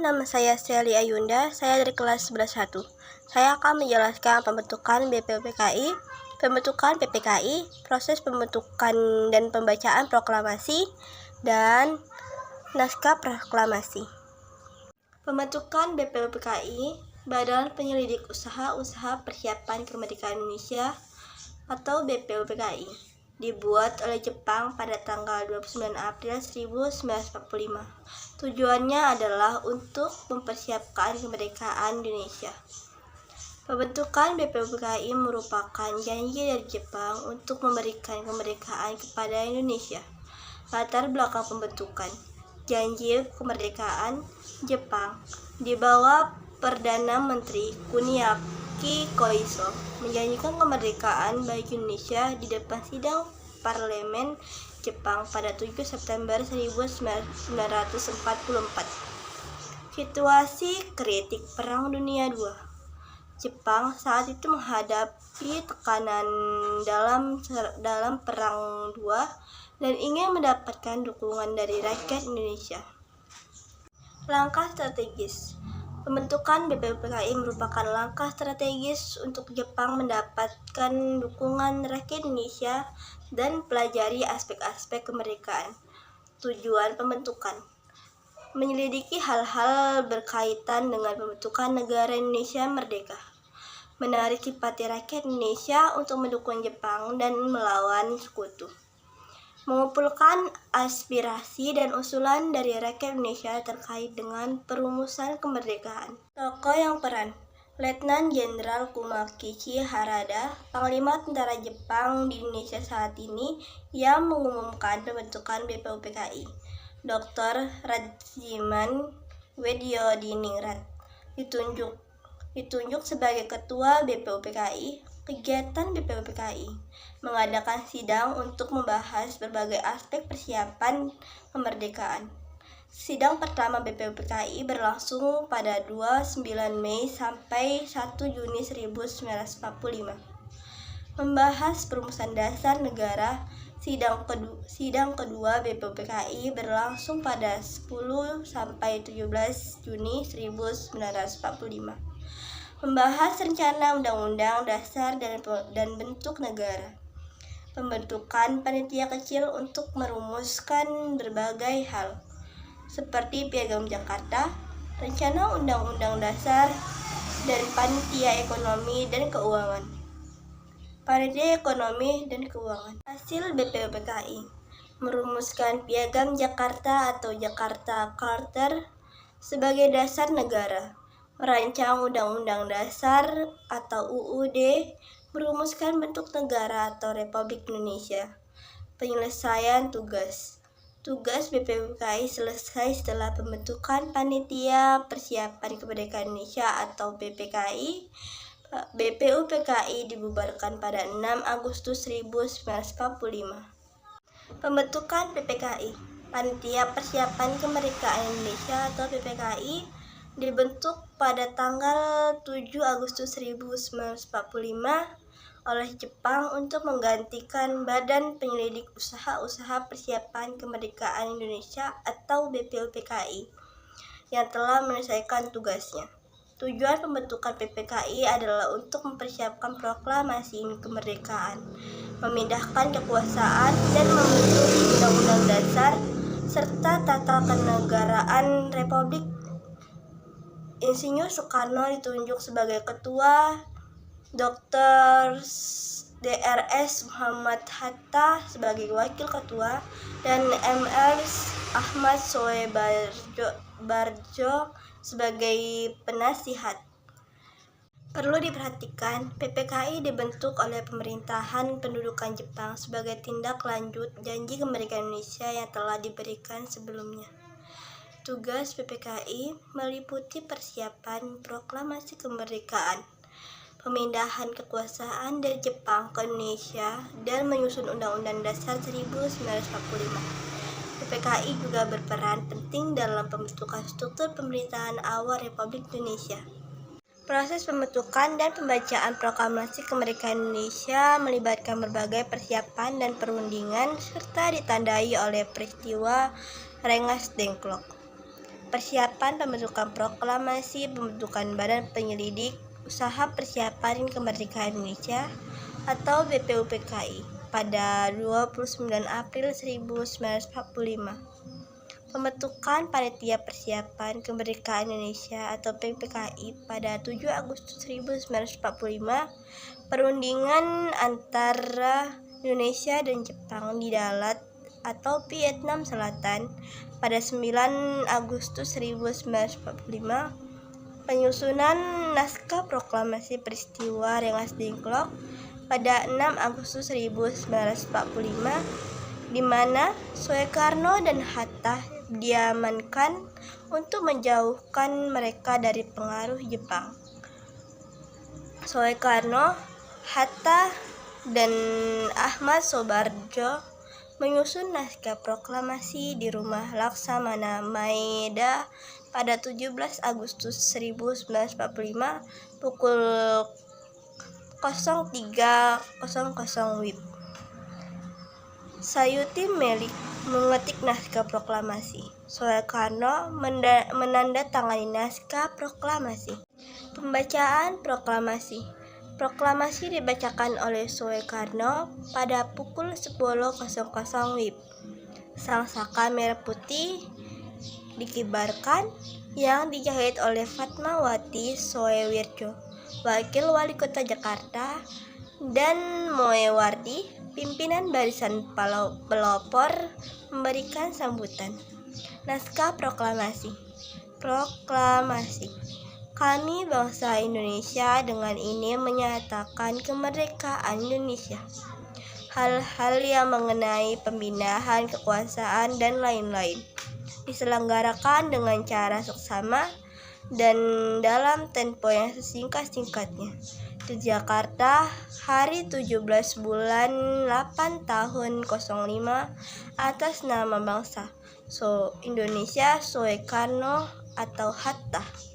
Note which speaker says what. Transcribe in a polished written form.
Speaker 1: nama saya Sally Ayunda, saya dari kelas 11-1. Saya akan menjelaskan pembentukan BPUPKI, pembentukan PPKI, proses pembentukan dan pembacaan proklamasi, dan naskah proklamasi. Pembentukan BPUPKI, Badan Penyelidik Usaha-Usaha Persiapan Kemerdekaan Indonesia atau BPUPKI, dibuat oleh Jepang pada tanggal 29 April 1945. Tujuannya adalah untuk mempersiapkan kemerdekaan Indonesia. Pembentukan BPUPKI merupakan janji dari Jepang untuk memberikan kemerdekaan kepada Indonesia. Latar belakang pembentukan janji kemerdekaan Jepang di bawah Perdana Menteri Kuniaki Koiso menjanjikan kemerdekaan bagi Indonesia di depan sidang Parlemen Jepang pada 7 September 1944. Situasi kritik Perang Dunia II. Jepang saat itu menghadapi tekanan dalam Perang II dan ingin mendapatkan dukungan dari rakyat Indonesia. Langkah strategis. Pembentukan BPUPKI merupakan langkah strategis untuk Jepang mendapatkan dukungan rakyat Indonesia dan pelajari aspek-aspek kemerdekaan. Tujuan pembentukan: menyelidiki hal-hal berkaitan dengan pembentukan negara Indonesia merdeka, menarik simpati rakyat Indonesia untuk mendukung Jepang dan melawan sekutu, mengumpulkan aspirasi dan usulan dari rakyat Indonesia terkait dengan perumusan kemerdekaan. Tokoh yang peran: Letnan Jenderal Kumakichi Harada, Panglima Tentara Jepang di Indonesia saat ini, yang mengumumkan pembentukan BPUPKI. Dr. Radziman Wedyodiningrat ditunjuk sebagai Ketua BPUPKI. Kegiatan BPUPKI mengadakan sidang untuk membahas berbagai aspek persiapan kemerdekaan. Sidang pertama BPUPKI berlangsung pada 29 Mei sampai 1 Juni 1945. Membahas perumusan dasar negara. Sidang kedua BPUPKI berlangsung pada 10 sampai 17 Juni 1945. Membahas rencana undang-undang dasar dan bentuk negara. Pembentukan panitia kecil untuk merumuskan berbagai hal, seperti Piagam Jakarta, rencana undang-undang dasar, dan panitia ekonomi dan keuangan. Panitia ekonomi dan keuangan. Hasil BPUPKI: merumuskan Piagam Jakarta atau Jakarta Charter sebagai dasar negara, merancang Undang-Undang Dasar atau UUD, merumuskan bentuk negara atau Republik Indonesia. Penyelesaian tugas. Tugas BPUPKI selesai setelah pembentukan Panitia Persiapan Kemerdekaan Indonesia atau PPKI. BPUPKI dibubarkan pada 6 Agustus 1945. Pembentukan PPKI. Panitia Persiapan Kemerdekaan Indonesia atau PPKI dibentuk pada tanggal 7 Agustus 1945 oleh Jepang untuk menggantikan Badan Penyelidik Usaha-Usaha Persiapan Kemerdekaan Indonesia atau BPUPKI yang telah menyelesaikan tugasnya. Tujuan pembentukan PPKI adalah untuk mempersiapkan proklamasi kemerdekaan, memindahkan kekuasaan dan membentuk Undang-Undang Dasar serta tata kenegaraan Republik. Insinyur Soekarno ditunjuk sebagai ketua, Dr. Drs. Muhammad Hatta sebagai wakil ketua, dan Mr. Ahmad Soe Barjo sebagai penasihat. Perlu diperhatikan, PPKI dibentuk oleh pemerintahan pendudukan Jepang sebagai tindak lanjut janji kemerdekaan Indonesia yang telah diberikan sebelumnya. Tugas PPKI meliputi persiapan proklamasi kemerdekaan, pemindahan kekuasaan dari Jepang ke Indonesia, dan menyusun Undang-Undang Dasar 1945. PPKI juga berperan penting dalam pembentukan struktur pemerintahan awal Republik Indonesia. Proses pembentukan dan pembacaan proklamasi kemerdekaan Indonesia melibatkan berbagai persiapan dan perundingan serta ditandai oleh peristiwa Rengas Dengklok. persiapan pembentukan proklamasi pembentukan Badan Penyelidik Usaha Persiapan Kemerdekaan Indonesia atau BPUPKI pada 29 April 1945. Pembentukan Panitia Persiapan Kemerdekaan Indonesia atau PPKI pada 7 Agustus 1945. Perundingan antara Indonesia dan Jepang di Dalat atau Vietnam Selatan pada 9 Agustus 1945. Penyusunan naskah proklamasi peristiwa Rengas Dengklok pada 6 Agustus 1945, di mana Soekarno dan Hatta diamankan untuk menjauhkan mereka dari pengaruh Jepang. Soekarno, Hatta, dan Ahmad Soebardjo menyusun naskah proklamasi di Rumah Laksamana Maeda pada 17 Agustus 1945 pukul 03.00 WIB. Sayuti Melik mengetik naskah proklamasi. Soekarno menandatangani naskah proklamasi. Pembacaan proklamasi. Proklamasi dibacakan oleh Soekarno pada pukul 10.00 WIB. Sang saka merah putih dikibarkan yang dijahit oleh Fatmawati Soewirjo, Wakil Wali Kota Jakarta, dan Moewardi, pimpinan barisan pelopor, memberikan sambutan. Naskah proklamasi. Proklamasi. Kami bangsa Indonesia dengan ini menyatakan kemerdekaan Indonesia. Hal-hal yang mengenai pembinaan kekuasaan dan lain-lain diselenggarakan dengan cara seksama dan dalam tempo yang sesingkat-singkatnya di Jakarta hari 17 bulan 8 tahun 05 atas nama bangsa Indonesia Soekarno atau Hatta.